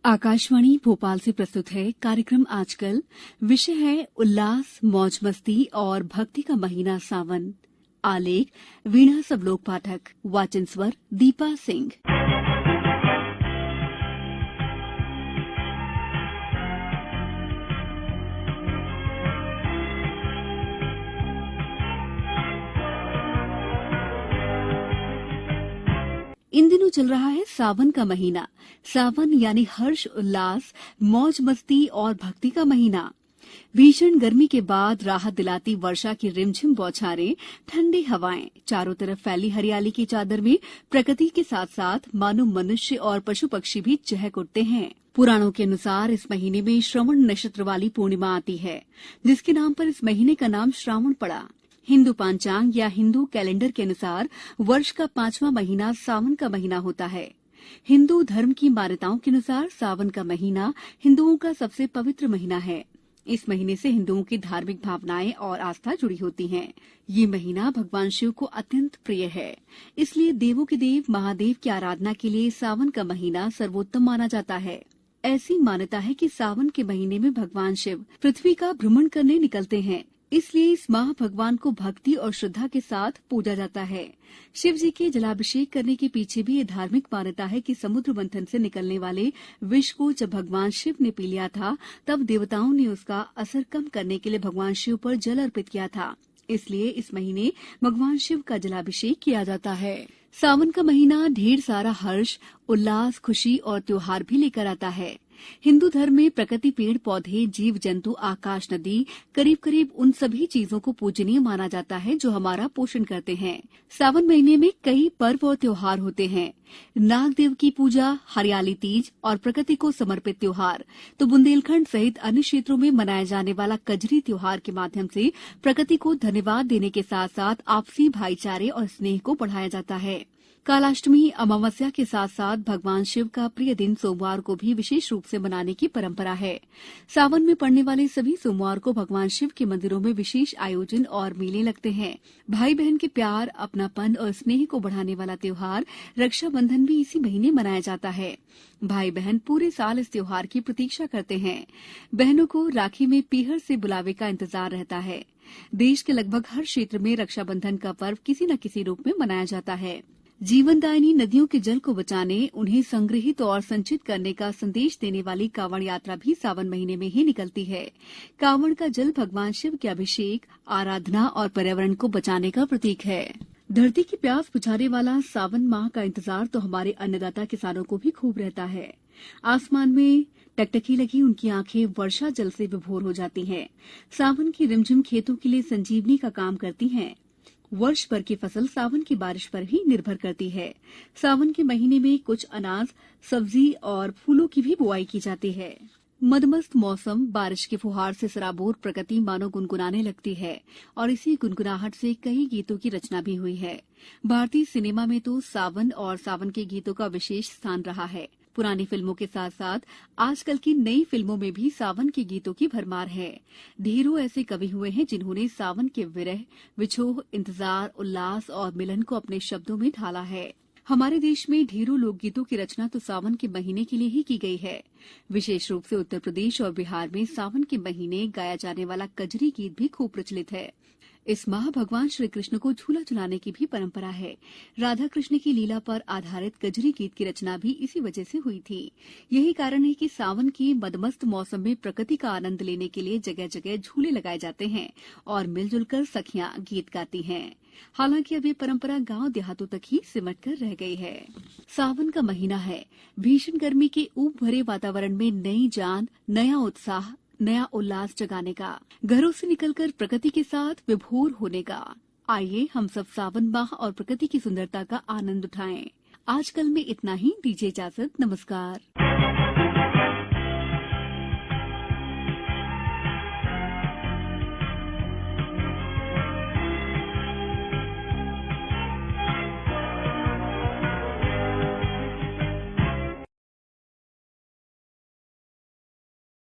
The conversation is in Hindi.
आकाशवाणी भोपाल से प्रस्तुत है कार्यक्रम आजकल। विषय है उल्लास, मौज मस्ती और भक्ति का महीना सावन। आलेख वीणा सबलोक पाठक। वाचन स्वर दीपा सिंह। इन दिनों चल रहा है सावन का महीना। सावन यानी हर्ष, उल्लास, मौज मस्ती और भक्ति का महीना। भीषण गर्मी के बाद राहत दिलाती वर्षा की रिमझिम बौछारें, ठंडी हवाएं, चारों तरफ फैली हरियाली की चादर में प्रकृति के साथ साथ मानो मनुष्य और पशु पक्षी भी चहक उठते हैं। पुराणों के अनुसार इस महीने में श्रवण नक्षत्र वाली पूर्णिमा आती है, जिसके नाम पर इस महीने का नाम श्रावण पड़ा। हिंदू पंचांग या हिंदू कैलेंडर के अनुसार वर्ष का 5वां महीना सावन का महीना होता है। हिंदू धर्म की मान्यताओं के अनुसार सावन का महीना हिंदुओं का सबसे पवित्र महीना है। इस महीने से हिंदुओं की धार्मिक भावनाएं और आस्था जुड़ी होती हैं। ये महीना भगवान शिव को अत्यंत प्रिय है, इसलिए देवों के देव महादेव की आराधना के लिए सावन का महीना सर्वोत्तम माना जाता है। ऐसी मान्यता है कि सावन के महीने में भगवान शिव पृथ्वी का भ्रमण करने निकलते हैं, इसलिए इस माह भगवान को भक्ति और श्रद्धा के साथ पूजा जाता है। शिव जी के जलाभिषेक करने के पीछे भी ये धार्मिक मान्यता है कि समुद्र मंथन से निकलने वाले विष को जब भगवान शिव ने पी लिया था, तब देवताओं ने उसका असर कम करने के लिए भगवान शिव पर जल अर्पित किया था। इसलिए इस महीने भगवान शिव का जलाभिषेक किया जाता है। सावन का महीना ढेर सारा हर्ष, उल्लास, खुशी और त्योहार भी लेकर आता है। हिंदू धर्म में प्रकृति, पेड़ पौधे, जीव जंतु, आकाश, नदी, करीब करीब उन सभी चीजों को पूजनीय माना जाता है जो हमारा पोषण करते हैं। सावन महीने में कई पर्व और त्योहार होते हैं। नाग देव की पूजा, हरियाली तीज और प्रकृति को समर्पित त्योहार। तो बुंदेलखंड सहित अन्य क्षेत्रों में मनाया जाने वाला कजरी त्योहार के माध्यम से प्रकृति को धन्यवाद देने के साथ साथ आपसी भाईचारे और स्नेह को बढ़ाया जाता है। कालाष्टमी, अमावस्या के साथ साथ भगवान शिव का प्रिय दिन सोमवार को भी विशेष रूप से मनाने की परंपरा है। सावन में पड़ने वाले सभी सोमवार को भगवान शिव के मंदिरों में विशेष आयोजन और मेले लगते हैं। भाई बहन के प्यार, अपनापन और स्नेह को बढ़ाने वाला त्योहार रक्षाबंधन भी इसी महीने मनाया जाता है। भाई बहन पूरे साल इस त्योहार की प्रतीक्षा करते हैं। बहनों को राखी में पीहर से बुलावे का इंतजार रहता है। देश के लगभग हर क्षेत्र में रक्षाबंधन का पर्व किसी न किसी रूप में मनाया जाता है। जीवनदायिनी नदियों के जल को बचाने, उन्हें संग्रहित और संचित करने का संदेश देने वाली कांवड़ यात्रा भी सावन महीने में ही निकलती है। कांवड़ का जल भगवान शिव के अभिषेक, आराधना और पर्यावरण को बचाने का प्रतीक है। धरती की प्यास बुझाने वाला सावन माह का इंतजार तो हमारे अन्नदाता किसानों को भी खूब रहता है। आसमान में टकटकी लगी उनकी आंखें वर्षा जल से विभोर हो जाती हैं। सावन की रिमझिम खेतों के लिए संजीवनी का काम करती हैं। वर्ष भर की फसल सावन की बारिश पर ही निर्भर करती है। सावन के महीने में कुछ अनाज, सब्जी और फूलों की भी बुआई की जाती है। मदमस्त मौसम, बारिश के फुहार से सराबोर प्रकृति मानो गुनगुनाने लगती है और इसी गुनगुनाहट से कई गीतों की रचना भी हुई है। भारतीय सिनेमा में तो सावन और सावन के गीतों का विशेष स्थान रहा है। पुरानी फिल्मों के साथ साथ आजकल की नई फिल्मों में भी सावन के गीतों की भरमार है। ढेरों ऐसे कवि हुए हैं जिन्होंने सावन के विरह, विछोह, इंतजार, उल्लास और मिलन को अपने शब्दों में ढाला है। हमारे देश में ढेरों लोकगीतों की रचना तो सावन के महीने के लिए ही की गई है। विशेष रूप से उत्तर प्रदेश और बिहार में सावन के महीने गाया जाने वाला कजरी गीत भी खूब प्रचलित है। इस माह भगवान श्री कृष्ण को झूला झुलाने की भी परंपरा है। राधा कृष्ण की लीला पर आधारित कजरी गीत की रचना भी इसी वजह से हुई थी। यही कारण है कि सावन के मदमस्त मौसम में प्रकृति का आनंद लेने के लिए जगह जगह झूले लगाए जाते हैं और मिलजुल कर सखियां गीत गाती हैं। हालांकि अब ये परंपरा गांव देहातों तक ही सिमट कर रह गई है। सावन का महीना है भीषण गर्मी के ऊब भरे वातावरण में नई जान, नया उत्साह, नया उल्लास जगाने का, घरों से निकलकर प्रकृति के साथ विभोर होने का। आइए हम सब सावन माह और प्रकृति की सुंदरता का आनंद उठाएं। आजकल में इतना ही। दीजिए इजाजत। नमस्कार।